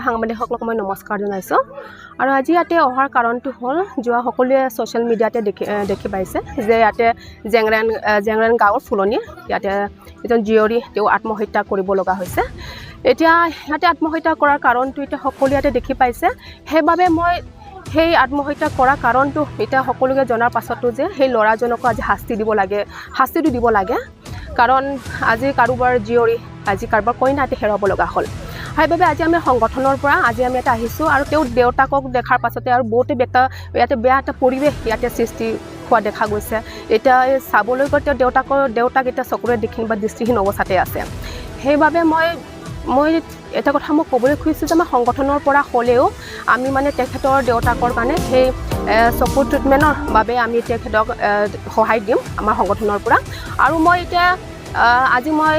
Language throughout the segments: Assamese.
সাংবাদিকসকলক মই নমস্কাৰ জনাইছোঁ আৰু আজি ইয়াতে অহাৰ কাৰণটো হ'ল যোৱা সকলোৱে ছ'চিয়েল মিডিয়াতে দেখি পাইছে যে ইয়াতে জেংৰেন গাঁৱৰ ফুলনি ইয়াতে এজন জীয়ৰী তেওঁ আত্মহত্যা কৰিব লগা হৈছে। এতিয়া ইয়াতে আত্মহত্যা কৰাৰ কাৰণটো এতিয়া সকলোৱে ইয়াতে দেখি পাইছে। সেইবাবে মই সেই আত্মহত্যা কৰাৰ কাৰণটো এতিয়া সকলোকে জনাৰ পাছতো যে সেই ল'ৰাজনকো আজি শাস্তিটো দিব লাগে কাৰণ আজি কাৰোবাৰ জীয়ৰী আজি কাৰোবাৰ কইনা ইয়াতে হেৰাব লগা হ'ল। সেইবাবে আজি আমি সংগঠনৰ পৰা আজি আমি ইয়াতে আহিছোঁ আৰু তেওঁৰ দেউতাকক দেখাৰ পাছতে আৰু বহুতে ইয়াতে বেয়া এটা পৰিৱেশ ইয়াতে সৃষ্টি হোৱা দেখা গৈছে। এতিয়া চাবলৈ গ'লে তেওঁৰ দেউতাক এতিয়া চকুৰে দেখিন বা দৃষ্টিহীন অৱস্থাতে আছে। সেইবাবে মই এটা কথা মই ক'বলৈ খুজিছোঁ যে আমাৰ সংগঠনৰ পৰা হ'লেও আমি মানে তেখেতৰ দেউতাকৰ কাৰণে সেই চকুৰ ট্ৰিটমেণ্টৰ বাবে আমি তেখেতক সহায় দিম আমাৰ সংগঠনৰ পৰা। আৰু মই এতিয়া আজি মই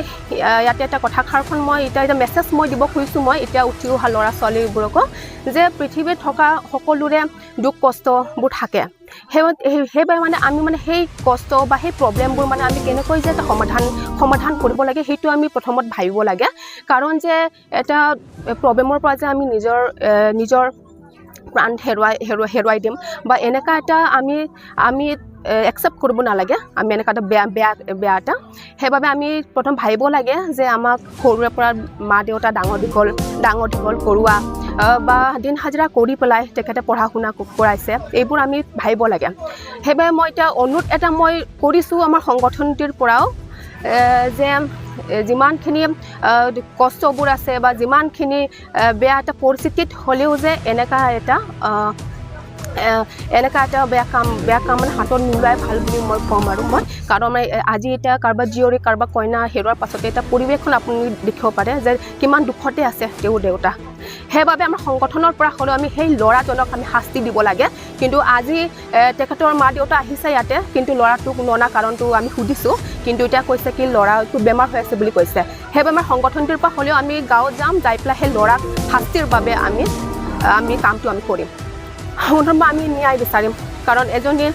ইয়াতে এটা কথাষাৰখন মই এতিয়া মেছেজ মই দিব খুজিছোঁ মই এতিয়া উঠি অহা ল'ৰা ছোৱালীবোৰকো যে পৃথিৱীত থকা সকলোৰে দুখ কষ্টবোৰ থাকে। সেইবাবে মানে আমি মানে সেই কষ্ট বা সেই প্ৰব্লেমবোৰ মানে আমি কেনেকৈ যে এটা সমাধান কৰিব লাগে সেইটো আমি প্ৰথমত ভাবিব লাগে। কাৰণ যে এটা প্ৰব্লেমৰ পৰা যে আমি নিজৰ প্ৰাণ হেৰুৱাই দিম বা এনেকুৱা এটা আমি একচেপ্ট কৰিব নালাগে আমি এনেকুৱা এটা বেয়া এটা। সেইবাবে আমি প্ৰথম ভাবিব লাগে যে আমাক সৰুৰে পৰা মা দেউতা ডাঙৰ দীঘল কৰোৱা বা দিন হাজিৰা কৰি পেলাই তেখেতে পঢ়া শুনা কৰাইছে এইবোৰ আমি ভাবিব লাগে। সেইবাবে মই এতিয়া অনুৰোধ এটা মই কৰিছোঁ আমাৰ সংগঠনটিৰ পৰাও যে যিমানখিনি কষ্টবোৰ আছে বা যিমানখিনি বেয়া এটা পৰিস্থিতিত হ'লেও যে এনেকুৱা এটা বেয়া কাম মানে হাতত নোলোৱাই ভাল বুলি মই ক'ম। আৰু মই কাৰণ আজি এতিয়া কাৰোবাৰ জীয়ৰী কাৰোবাৰ কইনা হেৰুৱাৰ পাছতে এটা পৰিৱেশখন আপুনি দেখিব পাৰে যে কিমান দুখতে আছে তেওঁৰ দেউতা। সেইবাবে আমাৰ সংগঠনৰ পৰা হ'লেও আমি সেই ল'ৰাজনক আমি শাস্তি দিব লাগে। কিন্তু আজি তেখেতৰ মা দেউতা আহিছে ইয়াতে কিন্তু ল'ৰাটোক ননা কাৰণটো আমি সুধিছোঁ কিন্তু এতিয়া কৈছে কি ল'ৰাটো বেমাৰ হৈ আছে বুলি কৈছে। সেইবাবে আমাৰ সংগঠনটোৰ পৰা হ'লেও আমি গাঁৱত যাই পেলাই সেই ল'ৰাক শাস্তিৰ বাবে আমি কামটো আমি কৰিম। সংগঠনৰ আমি ন্যায় বিচাৰিম কাৰণ এজনী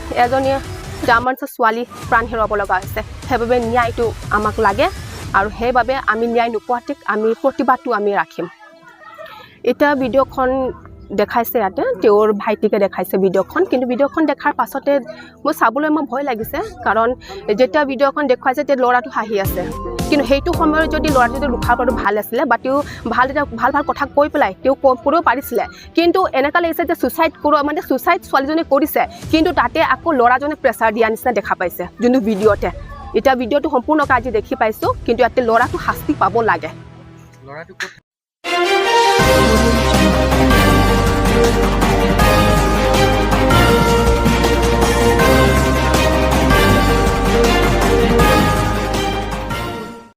আমাৰ ছোৱালী প্ৰাণ হেৰুৱাব লগা হৈছে। সেইবাবে ন্যায়টো আমাক লাগে আৰু সেইবাবে আমি ন্যায় নোপোৱাটিক আমি প্ৰতিবাদটো আমি ৰাখিম। এতিয়া ভিডিঅ'খন দেখাইছে ইয়াতে তেওঁৰ ভাইটিকে দেখাইছে ভিডিঅ'খন কিন্তু ভিডিঅ'খন দেখাৰ পাছতে মই চাবলৈ ভয় লাগিছে কাৰণ যেতিয়া ভিডিঅ'খন দেখুৱাইছে তেতিয়া ল'ৰাটো হাঁহি আছে কিন্তু সেইটো সময়ত যদি ল'ৰাটো লুখাৰ পৰাটো ভাল আছিলে বা তেওঁ ভাল কথা কৈ পেলাই তেওঁ কৰিব পাৰিছিলে। কিন্তু এনেকুৱা লাগিছে যে ছুইচাইড ছোৱালীজনী কৰিছে কিন্তু তাতে আকৌ ল'ৰাজনে প্ৰেছাৰ দিয়া নিচিনা দেখা পাইছে যোনটো ভিডিঅ'তে। এতিয়া ভিডিঅ'টো সম্পূৰ্ণকৈ আজি দেখি পাইছোঁ কিন্তু ইয়াতে ল'ৰাটো শাস্তি পাব লাগে।